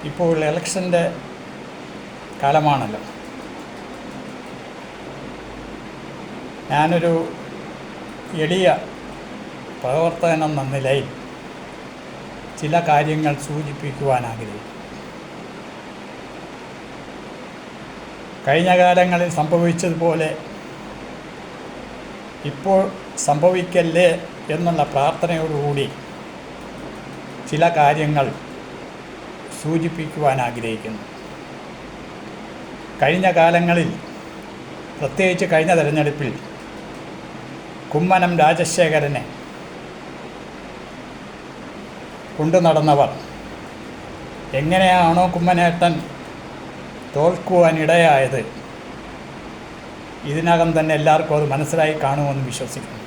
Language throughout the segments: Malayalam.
ഇപ്പോൾ ഇലക്ഷൻ്റെ കാലമാണല്ലോ. ഞാനൊരു എളിയ പ്രവർത്തകൻ എന്ന നിലയിൽ ചില കാര്യങ്ങൾ സൂചിപ്പിക്കുവാൻ ആഗ്രഹിക്കുന്നു. കഴിഞ്ഞ കാലങ്ങളിൽ സംഭവിച്ചതുപോലെ ഇപ്പോൾ സംഭവിക്കല്ലേ എന്നുള്ള പ്രാർത്ഥനയോടുകൂടി ചില കാര്യങ്ങൾ സൂചിപ്പിക്കുവാൻ ആഗ്രഹിക്കുന്നു. കഴിഞ്ഞ കാലങ്ങളിൽ, പ്രത്യേകിച്ച് കഴിഞ്ഞ തെരഞ്ഞെടുപ്പിൽ കുമ്മനം രാജശേഖരനെ കൊണ്ടു നടന്നവർ എങ്ങനെയാണോ കുമ്മനേട്ടൻ തോൽക്കുവാനിടയായത്, ഇതിനകം തന്നെ എല്ലാവർക്കും അത് മനസ്സിലായി കാണുമെന്ന് വിശ്വസിക്കുന്നു.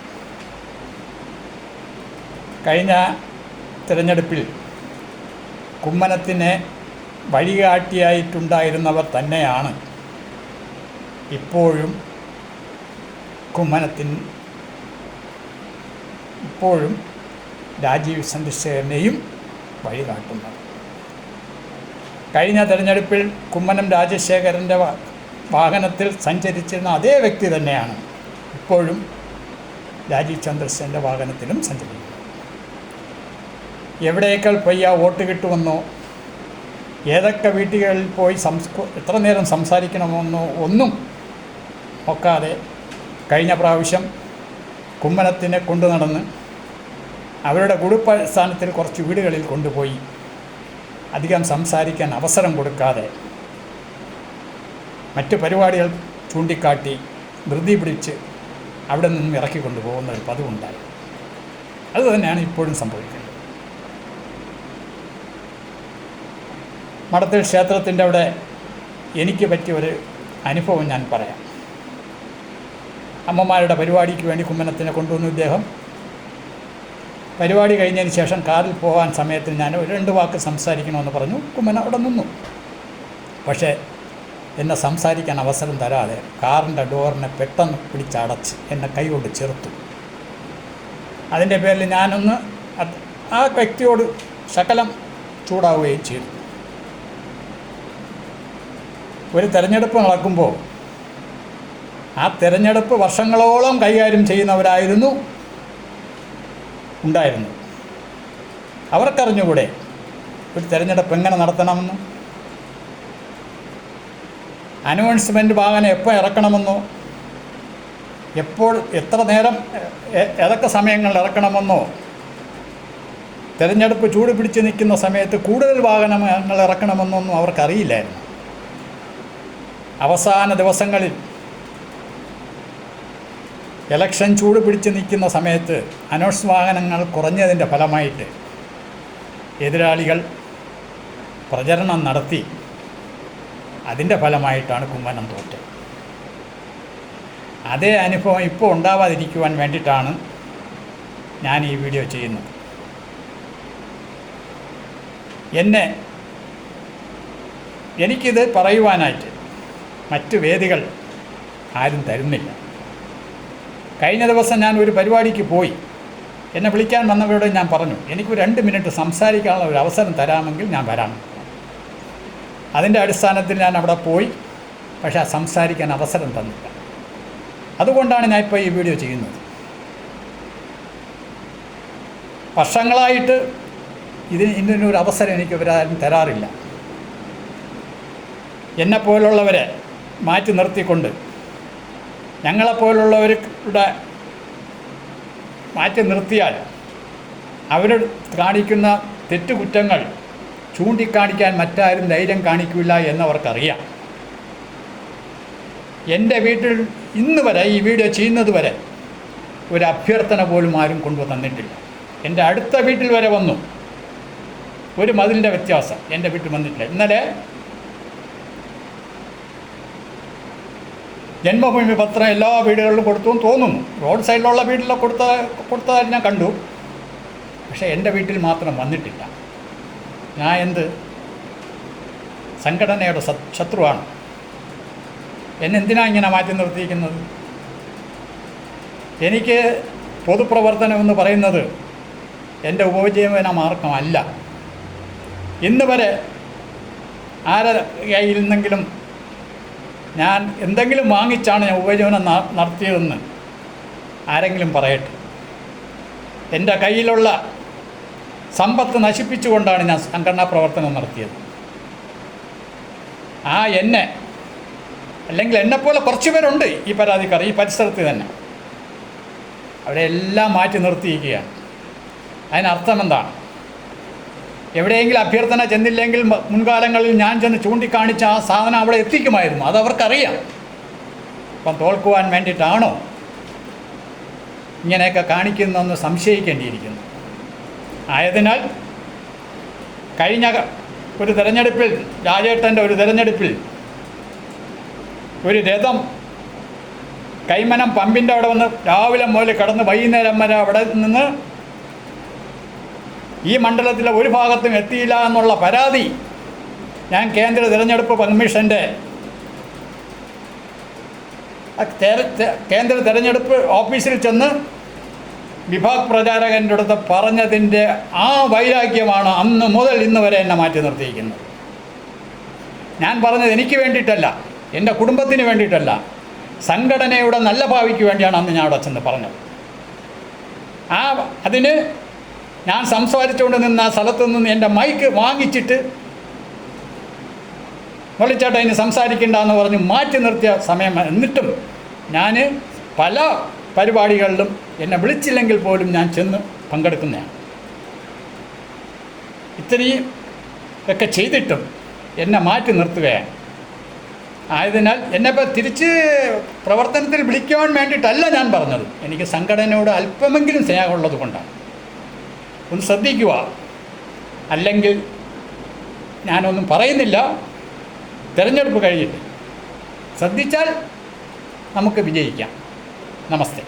കഴിഞ്ഞ തിരഞ്ഞെടുപ്പിൽ കുമ്മനത്തിന് വഴികാട്ടിയായിട്ടുണ്ടായിരുന്നവർ തന്നെയാണ് ഇപ്പോഴും രാജീവ് ചന്ദ്രശേഖരനെയും വഴികാട്ടുന്നത്. കഴിഞ്ഞ തിരഞ്ഞെടുപ്പിൽ കുമ്മനം രാജശേഖരൻ്റെ വാഹനത്തിൽ സഞ്ചരിച്ചിരുന്ന അതേ വ്യക്തി തന്നെയാണ് ഇപ്പോഴും രാജീവ് ചന്ദ്രശേഖരൻ്റെ വാഹനത്തിലും സഞ്ചരിക്കുന്നത്. എവിടേക്കാൾ പയ്യ വോട്ട് കിട്ടുമെന്നോ, ഏതൊക്കെ വീട്ടുകളിൽ പോയി എത്ര നേരം സംസാരിക്കണമെന്നോ ഒന്നും നോക്കാതെ കഴിഞ്ഞ പ്രാവശ്യം കുമ്മനത്തിനെ കൊണ്ടു നടന്ന് അവരുടെ കുടുംബസ്ഥാനത്തിൽ കുറച്ച് വീടുകളിൽ കൊണ്ടുപോയി അധികം സംസാരിക്കാൻ അവസരം കൊടുക്കാതെ മറ്റ് പരിപാടികൾ ചൂണ്ടിക്കാട്ടി ധൃതി പിടിച്ച് അവിടെ നിന്നും ഇറക്കിക്കൊണ്ടു പോകുന്ന ഒരു പതിവുണ്ടായി. അതുതന്നെയാണ് ഇപ്പോഴും സംഭവിക്കുന്നത്. മഠത്തിൽ ക്ഷേത്രത്തിൻ്റെ അവിടെ എനിക്ക് പറ്റിയ ഒരു അനുഭവം ഞാൻ പറയാം. അമ്മമാരുടെ പരിപാടിക്ക് വേണ്ടി കുമ്മനത്തിനെ കൊണ്ടുവന്നു. ഇദ്ദേഹം പരിപാടി കഴിഞ്ഞതിന് ശേഷം കാറിൽ പോകാൻ സമയത്തിൽ ഞാൻ ഒരു 2 വാക്ക് സംസാരിക്കണമെന്ന് പറഞ്ഞു. കുമ്മന അവിടെ നിന്നു. പക്ഷേ എന്നെ സംസാരിക്കാൻ അവസരം തരാതെ കാറിൻ്റെ ഡോറിനെ പെട്ടെന്ന് പിടിച്ചടച്ച് എന്നെ കൈകൊണ്ട് ചെറുത്തു. അതിൻ്റെ പേരിൽ ഞാനൊന്ന് ആ വ്യക്തിയോട് ശകലം ചൂടാവുകയും ചെയ്തു. ഒരു തിരഞ്ഞെടുപ്പ് നടക്കുമ്പോൾ ആ തിരഞ്ഞെടുപ്പ് വർഷങ്ങളോളം കൈകാര്യം ചെയ്യുന്നവരായിരുന്നു ഉണ്ടായിരുന്നു. അവർക്കറിഞ്ഞുകൂടെ ഒരു തിരഞ്ഞെടുപ്പ് എങ്ങനെ നടത്തണമെന്ന്, അനൗൺസ്മെൻറ്റ് വാഹനം എപ്പോൾ ഇറക്കണമെന്നോ, എപ്പോൾ എത്ര നേരം ഏതൊക്കെ സമയങ്ങളിൽ ഇറക്കണമെന്നോ, തിരഞ്ഞെടുപ്പ് ചൂട് പിടിച്ച് നിൽക്കുന്ന സമയത്ത് കൂടുതൽ വാഹനങ്ങൾ ഇറക്കണമെന്നൊന്നും അവർക്കറിയില്ലായിരുന്നു. അവസാന ദിവസങ്ങളിൽ ഇലക്ഷൻ ചൂട് പിടിച്ച് നിൽക്കുന്ന സമയത്ത് അനൗൺസ് വാഹനങ്ങൾ കുറഞ്ഞതിൻ്റെ ഫലമായിട്ട് എതിരാളികൾ പ്രചരണം നടത്തി. അതിൻ്റെ ഫലമായിട്ടാണ് കുമ്മനം തോറ്റത്. അതേ അനുഭവം ഇപ്പോൾ ഉണ്ടാവാതിരിക്കുവാൻ വേണ്ടിയിട്ടാണ് ഞാൻ ഈ വീഡിയോ ചെയ്യുന്നത്. എനിക്കിത് പറയുവാനായിട്ട് മറ്റ് വേദികൾ ആരും തരുന്നില്ല. കഴിഞ്ഞ ദിവസം ഞാൻ ഒരു പരിപാടിക്ക് പോയി. എന്നെ വിളിക്കാൻ വന്നവരോട് ഞാൻ പറഞ്ഞു, എനിക്ക് 2 മിനിറ്റ് സംസാരിക്കാനുള്ള ഒരു അവസരം തരാമെങ്കിൽ ഞാൻ വരാം. അതിൻ്റെ അടിസ്ഥാനത്തിൽ ഞാൻ അവിടെ പോയി. പക്ഷേ സംസാരിക്കാൻ അവസരം തന്നില്ല. അതുകൊണ്ടാണ് ഞാൻ ഇപ്പോൾ ഈ വീഡിയോ ചെയ്യുന്നത്. വർഷങ്ങളായിട്ട് ഇതിനൊരു അവസരം എനിക്ക് ഇവരാരും തരാറില്ല. എന്നെപ്പോലുള്ളവരെ മാറ്റി നിർത്തിക്കൊണ്ട് ഞങ്ങളെപ്പോലുള്ളവരുടെ മാറ്റി നിർത്തിയാൽ അവർ കാണിക്കുന്ന തെറ്റുകുറ്റങ്ങൾ ചൂണ്ടിക്കാണിക്കാൻ മറ്റാരും ധൈര്യം കാണിക്കില്ല എന്നവർക്കറിയാം. എൻ്റെ വീട്ടിൽ ഇന്ന് വരെ, ഈ വീഡിയോ ചെയ്യുന്നത് വരെ ഒരു അഭ്യർത്ഥന പോലും ആരും കൊണ്ടുവന്നിട്ടില്ല. എൻ്റെ അടുത്ത വീട്ടിൽ വരെ വന്നു. ഒരു മതിലിൻ്റെ വ്യത്യാസം എൻ്റെ വീട്ടിൽ വന്നിട്ടില്ല. ഇന്നലെ ജന്മഭൂമി പത്രം എല്ലാ വീടുകളിലും കൊടുത്തു എന്ന് തോന്നുന്നു. റോഡ് സൈഡിലുള്ള വീട്ടിലൊക്കെ കൊടുത്തതായി ഞാൻ കണ്ടു. പക്ഷേ എൻ്റെ വീട്ടിൽ മാത്രം വന്നിട്ടില്ല. ഞാൻ സംഘടനയുടെ ശത്രുവാണ്. എന്നെന്തിനാണ് ഇങ്ങനെ മാറ്റി നിർത്തിയിരിക്കുന്നത്? എനിക്ക് പൊതുപ്രവർത്തനം എന്ന് പറയുന്നത് എൻ്റെ ഉപജീവന മാർഗമല്ല. ഇന്ന് വരെ ആരുടെ കയ്യിൽ നിന്നെങ്കിലും ഞാൻ എന്തെങ്കിലും വാങ്ങിച്ചാണ് ഞാൻ ഉപജീവനം നടത്തിയതെന്ന് ആരെങ്കിലും പറയട്ടെ. എൻ്റെ കയ്യിലുള്ള സമ്പത്ത് നശിപ്പിച്ചുകൊണ്ടാണ് ഞാൻ സംഘടനാ പ്രവർത്തനം നടത്തിയത്. എന്നെ അല്ലെങ്കിൽ എന്നെപ്പോലെ കുറച്ച് പേരുണ്ട് ഈ പരാതിക്കാർ ഈ പരിസരത്ത് തന്നെ. അവിടെ എല്ലാം മാറ്റി നിർത്തിയിരിക്കുകയാണ്. അതിനർത്ഥം എന്താണ്? എവിടെയെങ്കിലും അഭ്യർത്ഥന ചെന്നില്ലെങ്കിൽ മുൻകാലങ്ങളിൽ ഞാൻ ചെന്ന് ചൂണ്ടിക്കാണിച്ച ആ സാധനം അവിടെ എത്തിക്കുമായിരുന്നു. അതവർക്കറിയാം. അപ്പം തോൽക്കുവാൻ വേണ്ടിയിട്ടാണോ ഇങ്ങനെയൊക്കെ കാണിക്കുന്നതെന്ന് സംശയിക്കേണ്ടിയിരിക്കുന്നു. ആയതിനാൽ കഴിഞ്ഞ ഒരു തിരഞ്ഞെടുപ്പിൽ, രാജേട്ടൻ്റെ ഒരു തിരഞ്ഞെടുപ്പിൽ, ഒരു രഥം കൈമനം പമ്പിൻ്റെ അവിടെ വന്ന് രാവിലെ മുതൽ കടന്ന് വൈകുന്നേരം വരെ അവിടെ നിന്ന് ഈ മണ്ഡലത്തിലെ ഒരു ഭാഗത്തും എത്തിയില്ല എന്നുള്ള പരാതി ഞാൻ കേന്ദ്ര തിരഞ്ഞെടുപ്പ് കമ്മീഷൻ്റെ കേന്ദ്ര തിരഞ്ഞെടുപ്പ് ഓഫീസിൽ ചെന്ന് വിഭാഗ് പ്രചാരകൻ്റെ അടുത്ത് പറഞ്ഞതിൻ്റെ ആ വൈരാഗ്യമാണ് അന്ന് മുതൽ ഇന്ന് വരെ എന്നെ മാറ്റി നിർത്തിയിരിക്കുന്നത്. ഞാൻ പറഞ്ഞത് എനിക്ക് വേണ്ടിയിട്ടല്ല, എൻ്റെ കുടുംബത്തിന് വേണ്ടിയിട്ടല്ല, സംഘടനയുടെ നല്ല ഭാവിക്ക് വേണ്ടിയാണ് അന്ന് ഞാൻ അവിടെ ചെന്ന് പറഞ്ഞത്. അതിന് ഞാൻ സംസാരിച്ചുകൊണ്ട് നിന്ന ആ സ്ഥലത്തു നിന്ന് എൻ്റെ മൈക്ക് വാങ്ങിച്ചിട്ട് മുരളിച്ചേട്ടാ ഇനി സംസാരിക്കണ്ടെന്ന് പറഞ്ഞ് മാറ്റി നിർത്തിയ സമയം. എന്നിട്ടും ഞാൻ പല പരിപാടികളിലും എന്നെ വിളിച്ചില്ലെങ്കിൽ പോലും ഞാൻ ചെന്ന് പങ്കെടുക്കുന്നതാണ്. ഇത്രയും ഒക്കെ ചെയ്തിട്ടും എന്നെ മാറ്റി നിർത്തുകയാണ്. ആയതിനാൽ എന്നെപ്പോൾ തിരിച്ച് പ്രവർത്തനത്തിൽ വിളിക്കുവാൻ വേണ്ടിയിട്ടല്ല ഞാൻ പറഞ്ഞത്. എനിക്ക് സംഘടനയോട് അല്പമെങ്കിലും സ്നേഹമുള്ളത് കൊണ്ടാണ്. ഒന്ന് ശ്രദ്ധിക്കുക. അല്ലെങ്കിൽ ഞാനൊന്നും പറയുന്നില്ല. തിരഞ്ഞെടുപ്പ് കഴിഞ്ഞിട്ട് ശ്രദ്ധിച്ചാൽ നമുക്ക് വിജയിക്കാം. നമസ്തേ.